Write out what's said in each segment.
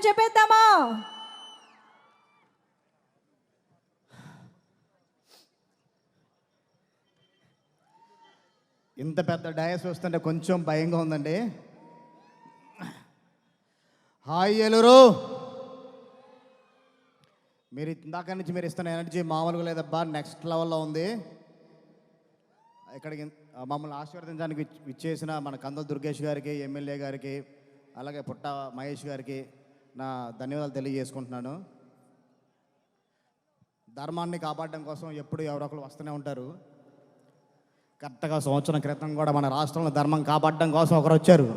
అని చెప్పేద్దామా? ఇంత పెద్ద డయాస్ వస్తుంటే కొంచెం భయంగా ఉందండి. హాయ్ ఏలూరు, మీరు ఇందాక నుంచి మీరు ఇస్తున్న ఎనర్జీ మామూలుగా లేదబ్బా, నెక్స్ట్ లెవెల్లో ఉంది. ఇక్కడికి మమ్మల్ని ఆశీర్వదించడానికి ఇచ్చేసిన మన కందుల దుర్గేష్ గారికి, ఎమ్మెల్యే గారికి, అలాగే పుట్ట మహేష్ గారికి నా ధన్యవాదాలు తెలియజేసుకుంటున్నాను. ధర్మాన్ని కాపాడడం కోసం ఎప్పుడు ఎవరో ఒకరు వస్తూనే ఉంటారు. కరెక్ట్గా సంవత్సరం క్రితం కూడా మన రాష్ట్రంలో ధర్మం కాపాడడం కోసం ఒకరు వచ్చారు.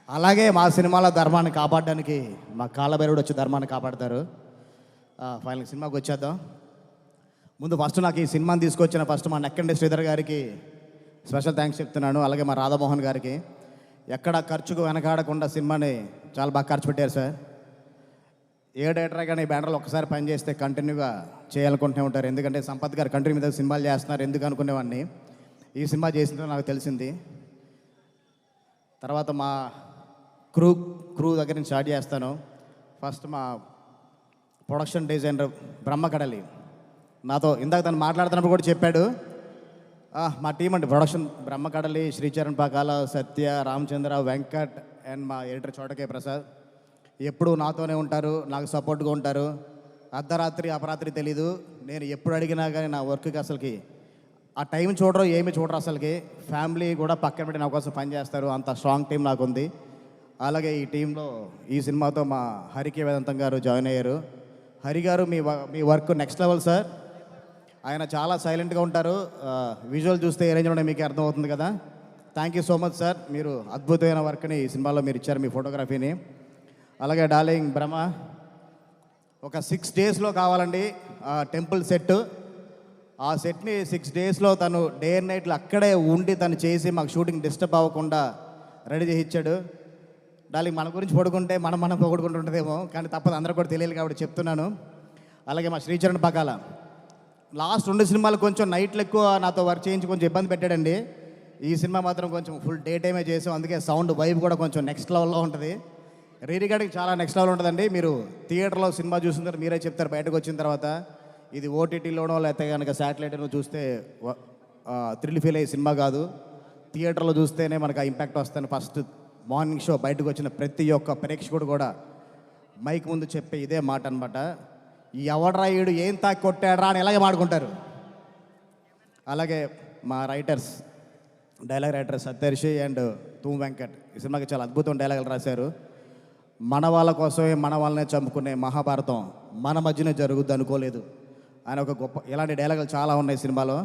అలాగే మా సినిమాలో ధర్మాన్ని కాపాడడానికి మా కాళ్ళభైరవుడు వచ్చి ధర్మాన్ని కాపాడతారు. ఫైనల్ సినిమాకి వచ్చేద్దాం. ముందు ఫస్ట్ నాకు ఈ సినిమాని తీసుకొచ్చిన మా నెక్కండి శ్రీధర్ గారికి స్పెషల్ థ్యాంక్స్ చెప్తున్నాను. అలాగే మా రాధామోహన్ గారికి ఎక్కడ ఖర్చుకు వెనకాడకుండా సినిమాని చాలా బాగా ఖర్చు పెట్టారు సార్. ఏ డైరెక్టర్ కానీ ఈ బ్యానర్లో ఒకసారి పనిచేస్తే కంటిన్యూగా చేయాలనుకుంటూనే ఉంటారు. ఎందుకంటే సంపత్ గారు కంటిన్యూ మీద సినిమాలు చేస్తున్నారు ఎందుకు అనుకునేవాడిని. ఈ సినిమా చేసిన నాకు తెలిసింది. తర్వాత మా క్రూ దగ్గర నుంచి స్టార్ట్ చేస్తాను. ఫస్ట్ మా ప్రొడక్షన్ డిజైనర్ బ్రహ్మకడలి నాతో ఇందాక తను మాట్లాడుతున్నప్పుడు కూడా చెప్పాడు. మా టీం అండి production Brahmakadali, Sricharan Pakala, Satya, Ramachandra, Venkat and మా ఎడిటర్ చోటకే ప్రసాద్ ఎప్పుడు నాతోనే ఉంటారు, నాకు సపోర్ట్గా ఉంటారు. అర్ధరాత్రి అపరాత్రి తెలీదు. నేను ఎప్పుడు అడిగినా కానీ నా వర్క్కి అసలుకి ఆ టైం చూడరు, ఏమి చూడరు. అసలుకి ఫ్యామిలీ కూడా పక్కన పెట్టి నా కోసం పనిచేస్తారు. అంత స్ట్రాంగ్ టీం నాకు ఉంది. అలాగే ఈ టీంలో ఈ సినిమాతో మా హరికి వేదాంతం గారు జాయిన్ అయ్యారు. హరి గారు మీ వర్క్ నెక్స్ట్ లెవెల్ సార్. ఆయన చాలా సైలెంట్గా ఉంటారు. విజువల్ చూస్తే ఏ రేంజ్లో మీకు అర్థమవుతుంది కదా. Thank you so much sir. మీరు అద్భుతమైన వర్క్ని ఈ సినిమాలో మీరు ఇచ్చారు, మీ ఫోటోగ్రఫీని. అలాగే డార్లింగ్ బ్రహ్మ ఒక 6 డేస్లో కావాలండి టెంపుల్ సెట్. ఆ సెట్ని 6 డేస్లో తను డే అండ్ నైట్లు అక్కడే ఉండి తను చేసి మాకు షూటింగ్ డిస్టర్బ్ అవ్వకుండా రెడీ చేసి ఇచ్చాడు. డార్లింగ్ మన గురించి పొడుకుంటే మనం పొగుడుకుంటుంటుందేమో, కానీ తప్పదు, అందరూ కూడా తెలియదు కాబట్టి చెప్తున్నాను. అలాగే మా శ్రీచరణ్ పకాల లాస్ట్ 2 సినిమాలు కొంచెం నైట్లు ఎక్కువ నాతో వర్క్ చేయించి కొంచెం ఇబ్బంది పెట్టాడండి. ఈ సినిమా మాత్రం కొంచెం ఫుల్ డే టైమే చేసాం. అందుకే సౌండ్ వైబ్ కూడా కొంచెం నెక్స్ట్ లెవెల్లో ఉంటుంది. రికార్డింగ్ చాలా నెక్స్ట్ లెవెల్ ఉంటుందండి. మీరు థియేటర్లో సినిమా చూసిన మీరే చెప్తారు బయటకు వచ్చిన తర్వాత. ఇది ఓటీటీలోనో లేకపోతే కనుక శాటిలైట్లో చూస్తే థ్రిల్ ఫీల్ అయ్యే సినిమా కాదు. థియేటర్లో చూస్తేనే మనకు ఆ ఇంపాక్ట్ వస్తుంది. ఫస్ట్ మార్నింగ్ షో బయటకు వచ్చిన ప్రతి ఒక్క ప్రేక్షకుడు కూడా మైక్ ముందు చెప్పే ఇదే మాట అనమాట. ఎవడ్రా ఈడు ఏం తాకి కొట్టాడ్రా అని ఇలాగే మాడుకుంటారు. అలాగే మా డైలాగ్ రైటర్ సత్యర్షి అండ్ తూమ్ వెంకట్ ఈ సినిమాకి చాలా అద్భుతం డైలాగులు రాశారు. మన వాళ్ళ కోసమే మన వాళ్ళనే చంపుకునే మహాభారతం మన మధ్యనే జరుగుద్ది అనుకోలేదు అని ఒక గొప్ప ఇలాంటి డైలాగులు చాలా ఉన్నాయి సినిమాలో.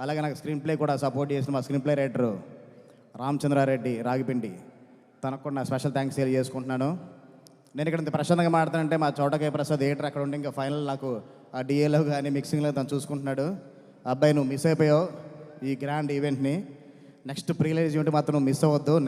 అలాగే నాకు స్క్రీన్ ప్లే కూడా సపోర్ట్ చేసిన మా స్క్రీన్ ప్లే రైటరు రామచంద్రారెడ్డి రాగిపిండి, తనకు కూడా నా స్పెషల్ థ్యాంక్స్ తెలియజేసుకుంటున్నాను. నేను ఇక్కడ ఇంత ప్రశాంతంగా మాట్లాడుతానంటే మా చోటకే ప్రసాద్ ఎడిటర్ అక్కడ ఉండి ఇంకా ఫైనల్ నాకు ఆ డిఏలో కానీ మిక్సింగ్లో తను చూసుకుంటున్నాడు. అబ్బాయి నువ్వు మిస్ అయిపోయావు ఈ గ్రాండ్ ఈవెంట్ని. నెక్స్ట్ ప్రీ రిలీజ్ ఈవెంట్ మాత్రం నువ్వు మిస్ అవ్వద్దు.